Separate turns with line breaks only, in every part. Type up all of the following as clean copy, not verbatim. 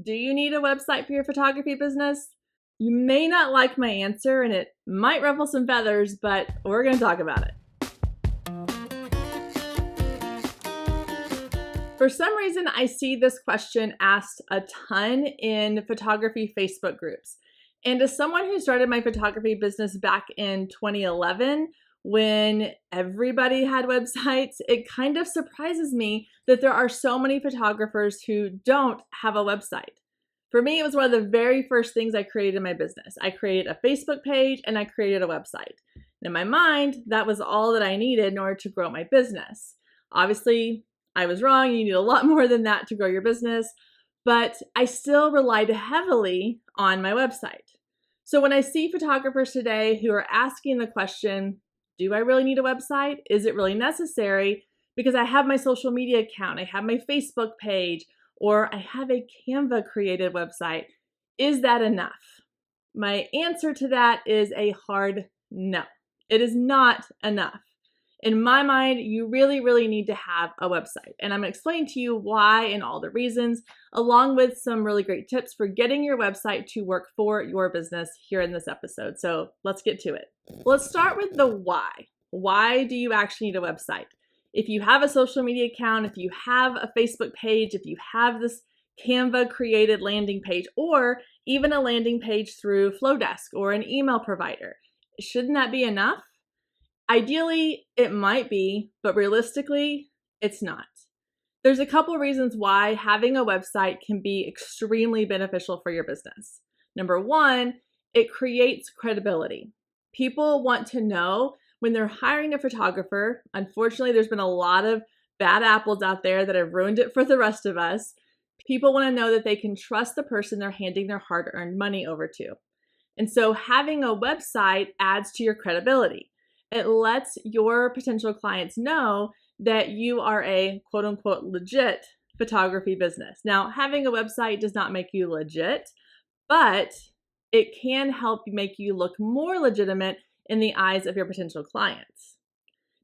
Do you need a website for your photography business? You may not like my answer and it might ruffle some feathers, but we're going to talk about it. For some reason, I see this question asked a ton in photography Facebook groups. And as someone who started my photography business back in 2011, when everybody had websites, it kind of surprises me that there are so many photographers who don't have a website. For me, it was one of the very first things I created in my business. I created a Facebook page and I created a website. In my mind, that was all that I needed in order to grow my business. Obviously, I was wrong. You need a lot more than that to grow your business, but I still relied heavily on my website. So when I see photographers today who are asking the question, do I really need a website? Is it really necessary? Because I have my social media account, I have my Facebook page, or I have a Canva created website. Is that enough? My answer to that is a hard no. It is not enough. In my mind, you really need to have a website. And I'm going to explain to you why and all the reasons, along with some really great tips for getting your website to work for your business here in this episode. So let's get to it. Let's start with the why. Why do you actually need a website? If you have a social media account, if you have a Facebook page, if you have this Canva created landing page, or even a landing page through Flowdesk or an email provider, shouldn't that be enough? Ideally, it might be, but realistically, it's not. There's a couple reasons why having a website can be extremely beneficial for your business. Number one, it creates credibility. People want to know when they're hiring a photographer. Unfortunately, there's been a lot of bad apples out there that have ruined it for the rest of us. People want to know that they can trust the person they're handing their hard-earned money over to. And so having a website adds to your credibility. It lets your potential clients know that you are a quote unquote legit photography business. Now, having a website does not make you legit, but it can help make you look more legitimate in the eyes of your potential clients.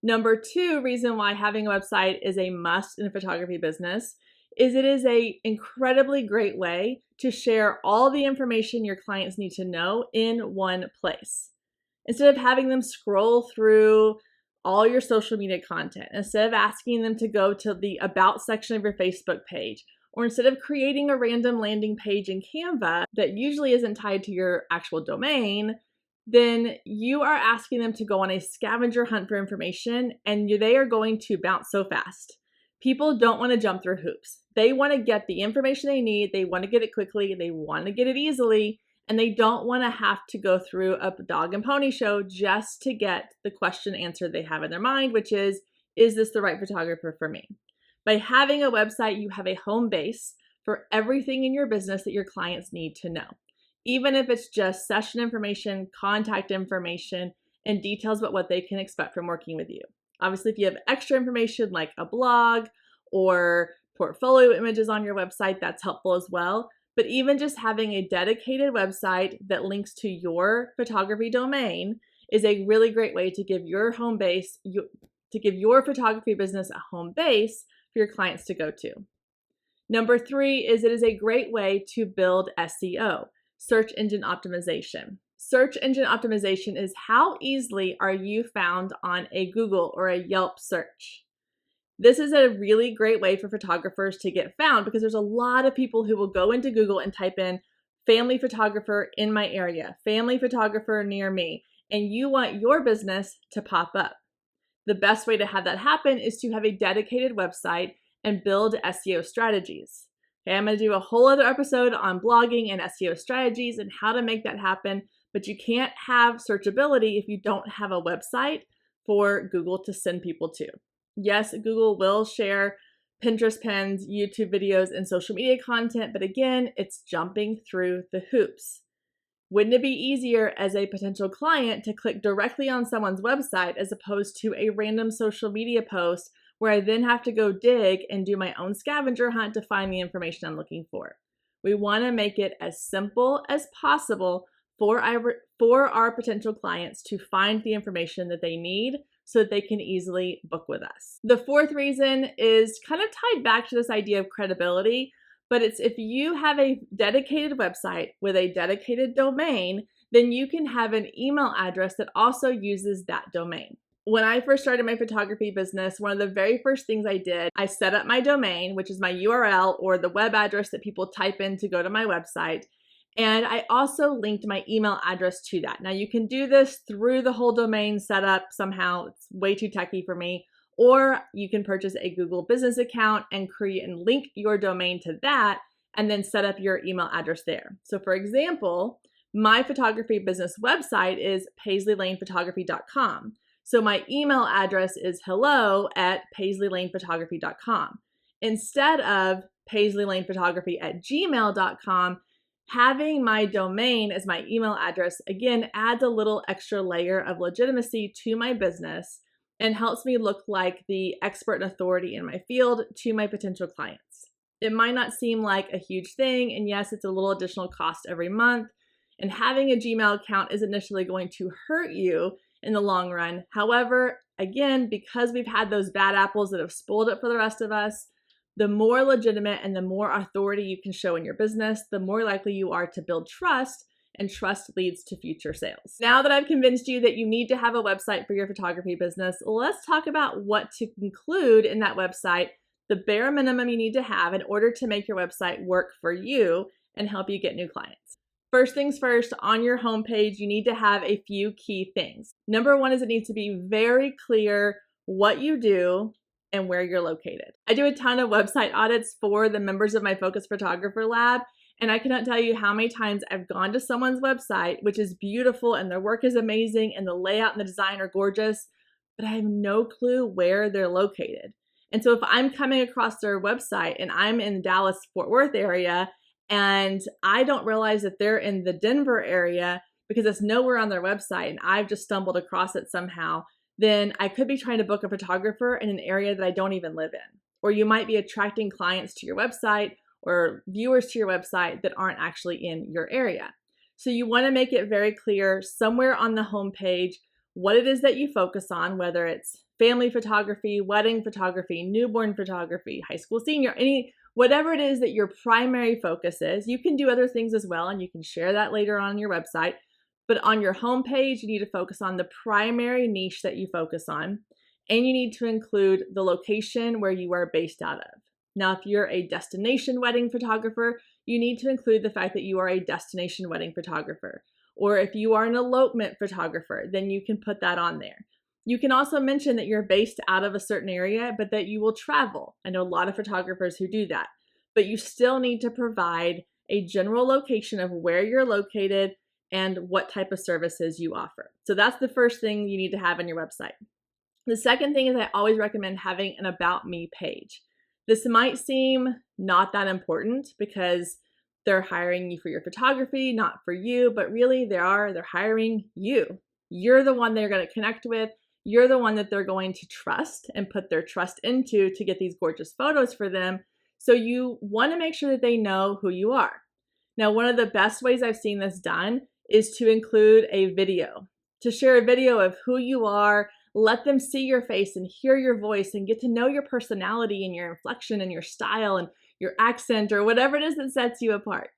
Number two reason why having a website is a must in a photography business is it is an incredibly great way to share all the information your clients need to know in one place. Instead of having them scroll through all your social media content, instead of asking them to go to the About section of your Facebook page, or instead of creating a random landing page in Canva that usually isn't tied to your actual domain, then you are asking them to go on a scavenger hunt for information, and they are going to bounce so fast. People don't want to jump through hoops. They want to get the information they need, they want to get it quickly, they want to get it easily, and they don't want to have to go through a dog and pony show just to get the question answered they have in their mind, which is this the right photographer for me? By having a website, you have a home base for everything in your business that your clients need to know. Even if it's just session information, contact information, and details about what they can expect from working with you. Obviously, if you have extra information like a blog or portfolio images on your website, that's helpful as well. But even just having a dedicated website that links to your photography domain is a really great way to give your home base, to give your photography business a home base for your clients to go to. Number three is it is a great way to build SEO, search engine optimization. Search engine optimization is how easily are you found on a Google or a Yelp search. This is a really great way for photographers to get found because there's a lot of people who will go into Google and type in family photographer in my area, family photographer near me, and you want your business to pop up. The best way to have that happen is to have a dedicated website and build SEO strategies. Okay, I'm going to do a whole other episode on blogging and SEO strategies and how to make that happen, but you can't have searchability if you don't have a website for Google to send people to. Yes, Google will share Pinterest pins, YouTube videos, and social media content, but again, it's jumping through the hoops. Wouldn't it be easier as a potential client to click directly on someone's website as opposed to a random social media post where I then have to go dig and do my own scavenger hunt to find the information I'm looking for? We want to make it as simple as possible for our potential clients to find the information that they need so that they can easily book with us. The fourth reason is kind of tied back to this idea of credibility, but it's if you have a dedicated website with a dedicated domain, then you can have an email address that also uses that domain. When I first started my photography business, one of the very first things I did, I set up my domain, which is my URL or the web address that people type in to go to my website. And I also linked my email address to that. Now you can do this through the whole domain setup somehow. It's way too techy for me. Or you can purchase a Google business account and create and link your domain to that and then set up your email address there. So for example, my photography business website is paisleylanephotography.com. So my email address is hello@paisleylanephotography.com. Instead of paisleylanephotography@gmail.com, having my domain as my email address, again, adds a little extra layer of legitimacy to my business and helps me look like the expert and authority in my field to my potential clients. It might not seem like a huge thing, and yes, it's a little additional cost every month, and having a Gmail account is initially going to hurt you in the long run. However, again, because we've had those bad apples that have spoiled it for the rest of us, the more legitimate and the more authority you can show in your business, the more likely you are to build trust, and trust leads to future sales. Now that I've convinced you that you need to have a website for your photography business, let's talk about what to include in that website, the bare minimum you need to have in order to make your website work for you and help you get new clients. First things first, on your homepage, you need to have a few key things. Number one is it needs to be very clear what you do and where you're located. I do a ton of website audits for the members of my Focus Photographer Lab, and I cannot tell you how many times I've gone to someone's website, which is beautiful and their work is amazing and the layout and the design are gorgeous, but I have no clue where they're located. And so if I'm coming across their website and I'm in the Dallas-Fort Worth area and I don't realize that they're in the Denver area because it's nowhere on their website and I've just stumbled across it somehow, then I could be trying to book a photographer in an area that I don't even live in. Or you might be attracting clients to your website or viewers to your website that aren't actually in your area. So you want to make it very clear somewhere on the homepage what it is that you focus on, whether it's family photography, wedding photography, newborn photography, high school senior, whatever it is that your primary focus is. You can do other things as well, and you can share that later on your website. But on your homepage, you need to focus on the primary niche that you focus on, and you need to include the location where you are based out of. Now, if you're a destination wedding photographer, you need to include the fact that you are a destination wedding photographer. Or if you are an elopement photographer, then you can put that on there. You can also mention that you're based out of a certain area, but that you will travel. I know a lot of photographers who do that, but you still need to provide a general location of where you're located and what type of services you offer. So that's the first thing you need to have on your website. The second thing is I always recommend having an About Me page. This might seem not that important because they're hiring you for your photography, not for you, but really they're hiring you. You're the one they're going to connect with. You're the one that they're going to trust and put their trust into to get these gorgeous photos for them. So you want to make sure that they know who you are. Now, one of the best ways I've seen this done is to include a video, to share a video of who you are, let them see your face and hear your voice and get to know your personality and your inflection and your style and your accent or whatever it is that sets you apart.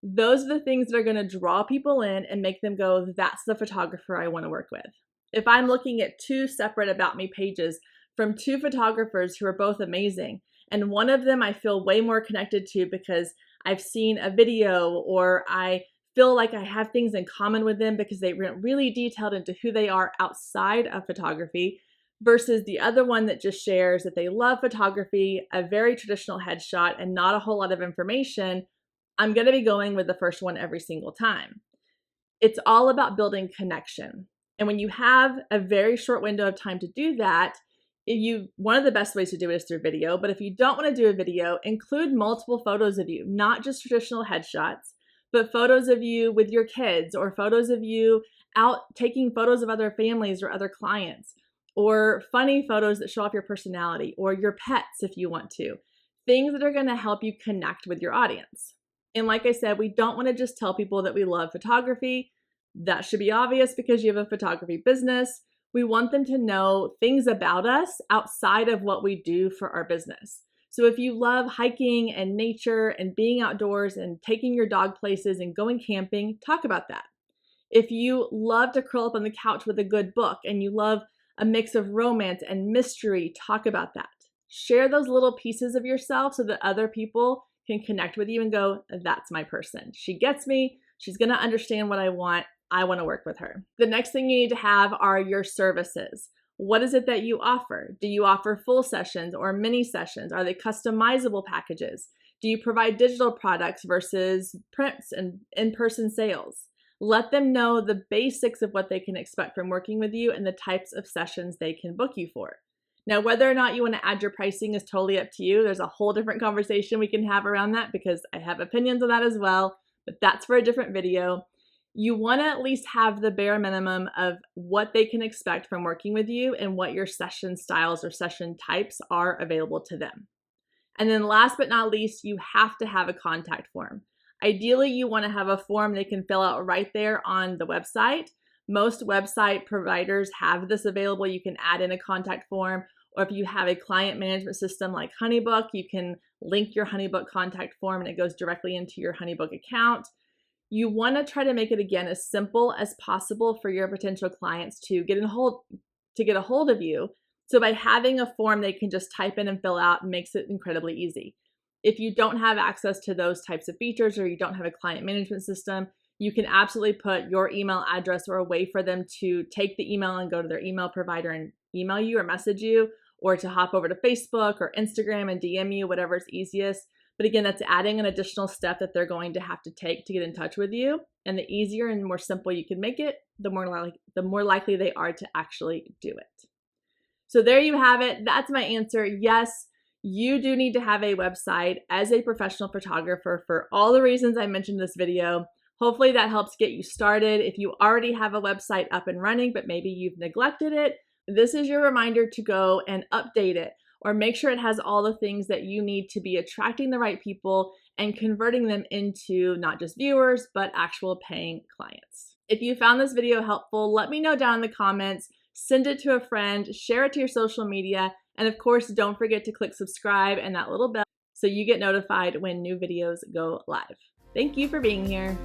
Those are the things that are going to draw people in and make them go, that's the photographer I want to work with. If I'm looking at two separate About Me pages from two photographers who are both amazing, and one of them I feel way more connected to because I've seen a video or I feel like I have things in common with them because they went really detailed into who they are outside of photography, versus the other one that just shares that they love photography, a very traditional headshot, and not a whole lot of information, I'm going to be going with the first one every single time. It's all about building connection. And when you have a very short window of time to do that, one of the best ways to do it is through video. But if you don't want to do a video, include multiple photos of you, not just traditional headshots, but photos of you with your kids or photos of you out taking photos of other families or other clients, or funny photos that show off your personality or your pets if you want to. Things that are going to help you connect with your audience. And like I said, we don't want to just tell people that we love photography. That should be obvious because you have a photography business. We want them to know things about us outside of what we do for our business. So if you love hiking and nature and being outdoors and taking your dog places and going camping, talk about that. If you love to curl up on the couch with a good book and you love a mix of romance and mystery, talk about that. Share those little pieces of yourself so that other people can connect with you and go, that's my person. She gets me. She's going to understand what I want. I want to work with her. The next thing you need to have are your services. What is it that you offer? Do you offer full sessions or mini sessions? Are they customizable packages? Do you provide digital products versus prints and in-person sales? Let them know the basics of what they can expect from working with you and the types of sessions they can book you for. Now, whether or not you want to add your pricing is totally up to you. There's a whole different conversation we can have around that because I have opinions on that as well, but that's for a different video. You want to at least have the bare minimum of what they can expect from working with you and what your session styles or session types are available to them. And then last but not least, you have to have a contact form. Ideally, you want to have a form they can fill out right there on the website. Most website providers have this available. You can add in a contact form, or if you have a client management system like HoneyBook, you can link your HoneyBook contact form and it goes directly into your HoneyBook account. You want to try to make it, again, as simple as possible for your potential clients to get a hold of you. So by having a form they can just type in and fill out makes it incredibly easy. If you don't have access to those types of features or you don't have a client management system, you can absolutely put your email address or a way for them to take the email and go to their email provider and email you or message you, or to hop over to Facebook or Instagram and DM you, whatever's easiest. But again, that's adding an additional step that they're going to have to take to get in touch with you. And the easier and more simple you can make it, the more likely they are to actually do it. So there you have it. That's my answer. Yes, you do need to have a website as a professional photographer for all the reasons I mentioned in this video. Hopefully that helps get you started. If you already have a website up and running, but maybe you've neglected it, this is your reminder to go and update it, or make sure it has all the things that you need to be attracting the right people and converting them into not just viewers, but actual paying clients. If you found this video helpful, let me know down in the comments, send it to a friend, share it to your social media, and of course, don't forget to click subscribe and that little bell so you get notified when new videos go live. Thank you for being here.